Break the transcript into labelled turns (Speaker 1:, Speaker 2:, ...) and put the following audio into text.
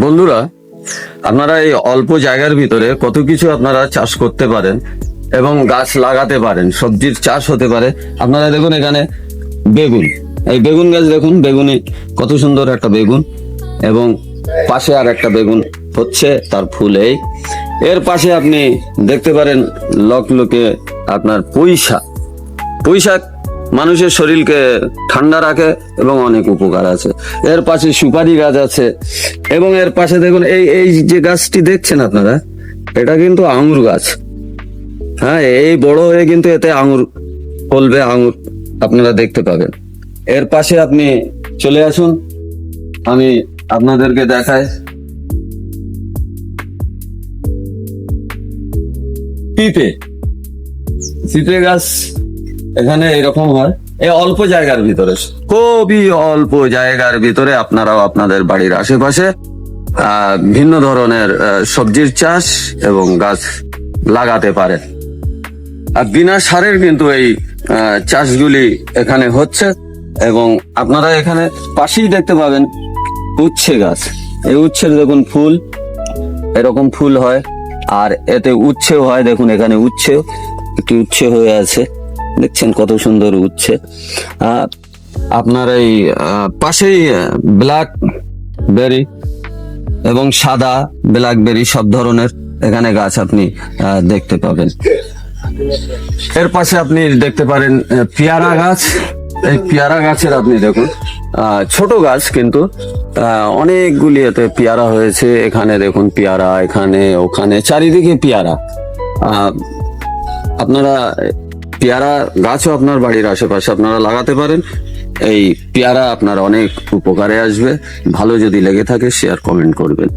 Speaker 1: বন্ধুরা, আপনারা এই অল্প জায়গার ভিতরে কত কিছু আপনারা চাষ করতে পারেন এবং গাছ লাগাতে পারেন, সবজির চাষ হতে পারে। আপনারা দেখুন এখানে বেগুন, এই বেগুন গাছ দেখুন, বেগুনে কত সুন্দর একটা বেগুন, এবং পাশে আর একটা বেগুন হচ্ছে, তার ফুল এই। এর পাশে আপনি দেখতে পারেন লকলকে আপনার পুঁই শাক মানুষের শরীরকে ঠান্ডা রাখে এবং অনেক উপকার আছে। এর পাশে সুপারি গাছ আছে, এবং এর পাশে দেখুন এই এই যে গাছটি দেখছেন আপনারা, এটা কিন্তু আঙুর গাছ। হ্যাঁ, এই বড় হয়ে কিন্তু এতে আঙুর ফলবে, আঙুর আপনারা দেখতে পাবেন। এর পাশে আপনি চলে আসুন, আমি আপনাদেরকে দেখাই পিঁপে গাছ। এখানে এরকম হয়, এই অল্প জায়গার ভিতরে, খুবই অল্প জায়গার ভিতরে আপনারাও আপনাদের বাড়ির আশেপাশে ভিন্ন ধরনের সবজির চাষ এবং গাছ লাগাতে পারেন। আর বিনা সারের কিন্তু এই চাষগুলি এখানে হচ্ছে। এবং আপনারা এখানে পাশেই দেখতে পাবেন উচ্ছে গাছ। এই উচ্ছের দেখুন ফুল, এরকম ফুল হয়, আর এতে উচ্ছেও হয়। দেখুন এখানে একটি উচ্ছে হয়ে আছে, দেখছেন কত সুন্দর উচ্ছে। আপনার এই পাশেই ব্ল্যাকবেরি এবং সাদা ব্ল্যাকবেরি সব ধরনের এখানে গাছ আপনি দেখতে পাবেন। এর পাশে আপনি দেখতে পারেন পেয়ারা গাছ। এই পেয়ারা গাছের আপনি দেখুন ছোট গাছ, কিন্তু অনেকগুলি এতে পেয়ারা হয়েছে। এখানে দেখুন পেয়ারা, এখানে ওখানে চারিদিকে পেয়ারা। আপনারা পেয়ারা গাছও আপনার বাড়ির আশেপাশে আপনারা লাগাতে পারেন। এই পেয়ারা আপনার অনেক উপকারে আসবে। ভালো যদি লেগে থাকে শেয়ার কমেন্ট করবেন।